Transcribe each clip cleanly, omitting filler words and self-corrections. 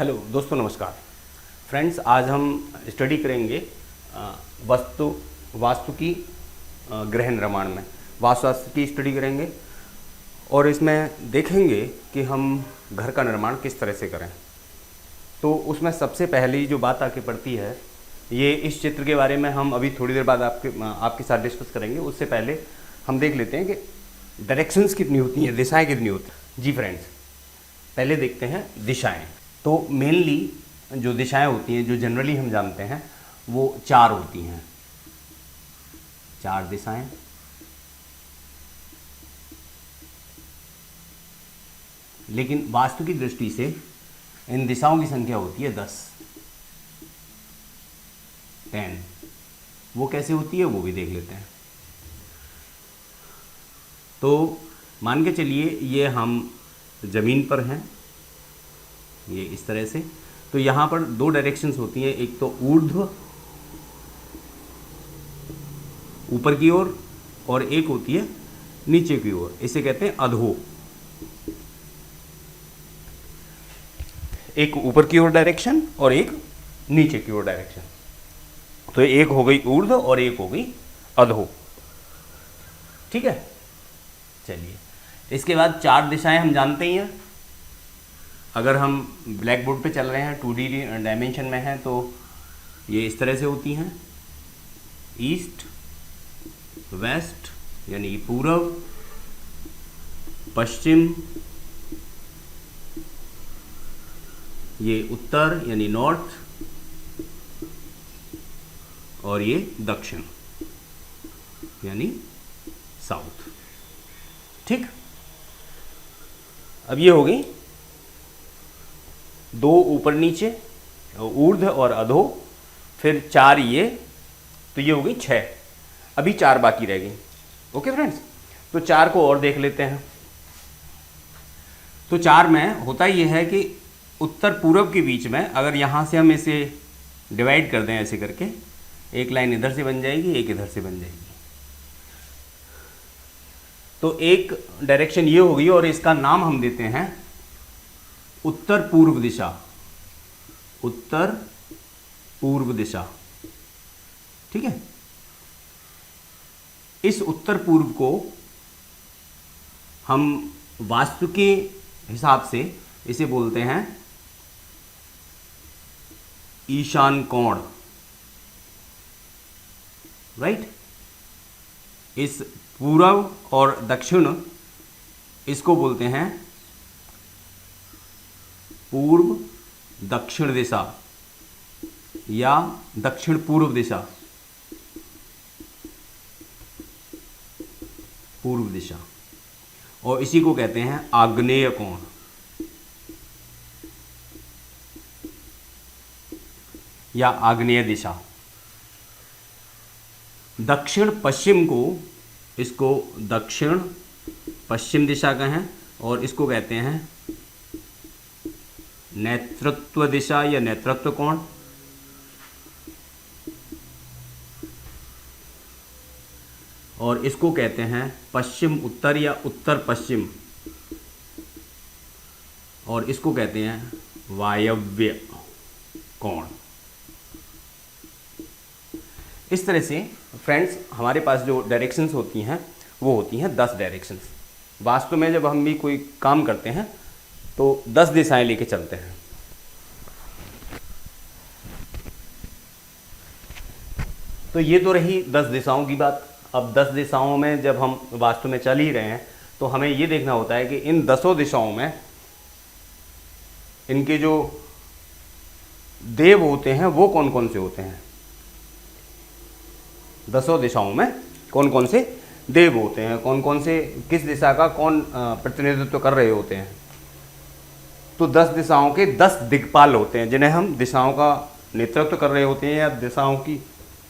Hello दोस्तों, नमस्कार friends. आज हम स्टडी करेंगे वास्तु की गृह निर्माण में वास्तुशास्त्र की स्टडी करेंगे और इसमें देखेंगे कि हम घर का निर्माण किस तरह से करें। तो उसमें सबसे पहली जो बात आके पड़ती है, ये इस चित्र के बारे में हम अभी थोड़ी देर बाद आपके साथ डिस्कस करेंगे। उससे पहले हम देख लेते हैं कि डायरेक्शंस कितनी होती हैं, दिशाएं कितनी होती हैं। जी फ्रेंड्स, पहले देखते हैं दिशाएं। तो मेनली जो दिशाएं होती हैं, जो जनरली हम जानते हैं, वो 4 होती हैं। 4 दिशाएं। लेकिन वास्तु की दृष्टि से इन दिशाओं की संख्या होती है 10। वो कैसे होती है वो भी देख लेते हैं। तो मान के चलिए ये हम ज़मीन पर हैं, ये इस तरह से। तो यहाँ पर 2 डायरेक्शंस होती हैं, एक तो ऊर्ध्व ऊपर की ओर और एक होती है नीचे की ओर। इसे कहते हैं अधो। एक ऊपर की ओर डायरेक्शन और एक नीचे की ओर डायरेक्शन। तो एक हो गई ऊर्ध्व और एक हो गई अधो। ठीक है, चलिए। इसके बाद 4 दिशाएं हम जानते ही हैं। अगर हम ब्लैक बोर्ड पे चल रहे हैं, 2D डायमेंशन में हैं, तो ये इस तरह से होती हैं। ईस्ट, वेस्ट यानी पूर्व, पश्चिम, ये उत्तर यानी नॉर्थ, और ये दक्षिण यानी साउथ। ठीक, अब ये हो गई 2 ऊपर नीचे, ऊर्ध्व और अधो, फिर 4 ये, तो ये हो गई 6। अभी 4 बाकी रह गई। ओके फ्रेंड्स, तो 4 को और देख लेते हैं। तो 4 में होता ये है कि उत्तर पूर्व के बीच में अगर यहाँ से हम इसे डिवाइड कर दें ऐसे करके, एक लाइन इधर से बन जाएगी, एक इधर से बन जाएगी। तो एक डायरेक्शन ये होगी और इसका नाम हम देते हैं उत्तर पूर्व दिशा। उत्तर पूर्व दिशा, ठीक है। इस उत्तर पूर्व को हम वास्तु के हिसाब से इसे बोलते हैं ईशान कोण, राइट। इस पूर्व और दक्षिण, इसको बोलते हैं पूर्व दक्षिण दिशा या दक्षिण पूर्व दिशा, पूर्व दिशा। और इसी को कहते हैं आग्नेय कोण या आग्नेय दिशा। दक्षिण पश्चिम को, इसको दक्षिण पश्चिम दिशा कहें, और इसको कहते हैं नेतृत्व दिशा या नेतृत्व कोण। और इसको कहते हैं पश्चिम उत्तर या उत्तर पश्चिम, और इसको कहते हैं वायव्य कोण। इस तरह से फ्रेंड्स हमारे पास जो डायरेक्शंस होती हैं वो होती हैं 10 डायरेक्शंस। वास्तव में जब हम भी कोई काम करते हैं तो 10 दिशाएं लेके चलते हैं। तो ये तो रही 10 दिशाओं की बात। अब 10 दिशाओं में जब हम वास्तु में चल ही रहे हैं तो हमें ये देखना होता है कि इन 10 दिशाओं में इनके जो देव होते हैं वो कौन कौन से होते हैं। 10 दिशाओं में कौन कौन से देव होते हैं, कौन कौन से, किस दिशा का कौन प्रतिनिधित्व कर रहे होते हैं। तो 10 दिशाओं के 10 दिक्पाल होते हैं, जिन्हें हम दिशाओं का नेतृत्व कर रहे होते हैं या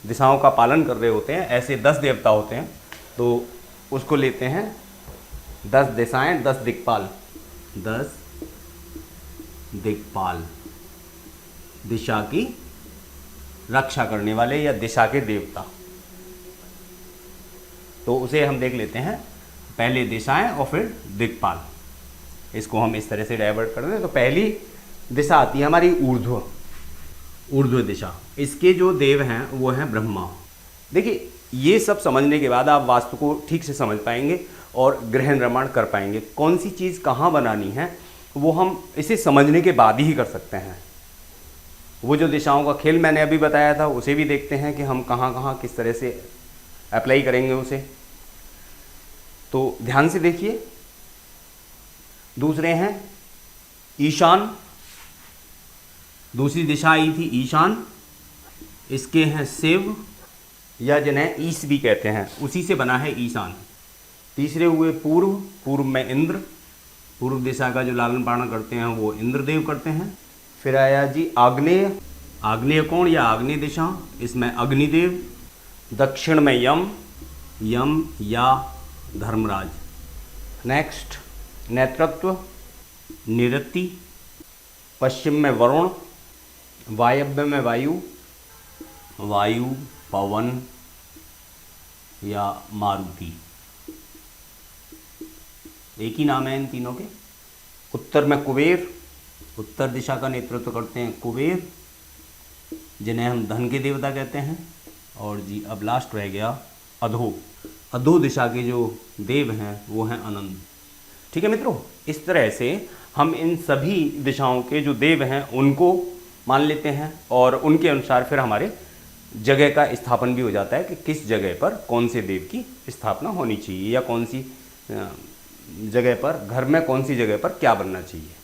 दिशाओं का पालन कर रहे होते हैं। ऐसे 10 देवता होते हैं, तो उसको लेते हैं 10 दिशाएं, 10 दिक्पाल। 10 दिक्पाल, दिशा की रक्षा करने वाले या दिशा के देवता। तो उसे हम देख लेते हैं, पहले दिशाएं और फिर दिक्पाल। इसको हम इस तरह से डाइवर्ट कर दें। तो पहली दिशा आती है हमारी ऊर्ध्व, ऊर्ध्व दिशा। इसके जो देव हैं वो हैं ब्रह्मा। देखिए ये सब समझने के बाद आप वास्तु को ठीक से समझ पाएंगे और गृह निर्माण कर पाएंगे। कौन सी चीज़ कहाँ बनानी है वो हम इसे समझने के बाद ही कर सकते हैं। वो जो दिशाओं का खेल मैंने अभी बताया था उसे भी देखते हैं कि हम कहाँ कहाँ किस तरह से अप्लाई करेंगे उसे। तो ध्यान से देखिए। दूसरे हैं ईशान, दूसरी दिशा आई थी ईशान। इसके हैं शिव या जिन्हें ईश भी कहते हैं, उसी से बना है ईशान। तीसरे हुए पूर्व, पूर्व में इंद्र, पूर्व दिशा का जो लालन पालन करते हैं वो इंद्रदेव करते हैं। फिर आया जी आग्नेय, आग्नेय कोण या आग्नेय दिशा, इसमें अग्निदेव। दक्षिण में यम, यम या धर्मराज। नेक्स्ट नेतृत्व निरति। पश्चिम में वरुण, वायव्य में वायु, वायु पवन या मारुति, एक ही नाम है इन तीनों के। उत्तर में कुबेर, उत्तर दिशा का नेतृत्व करते हैं कुबेर, जिन्हें हम धन के देवता कहते हैं। और जी अब लास्ट रह गया अधो, अधो दिशा के जो देव हैं वो हैं अनंत। ठीक है मित्रों, इस तरह से हम इन सभी दिशाओं के जो देव हैं उनको मान लेते हैं और उनके अनुसार फिर हमारे जगह का स्थापन भी हो जाता है कि किस जगह पर कौन से देव की स्थापना होनी चाहिए या कौन सी जगह पर, घर में कौन सी जगह पर क्या बनना चाहिए।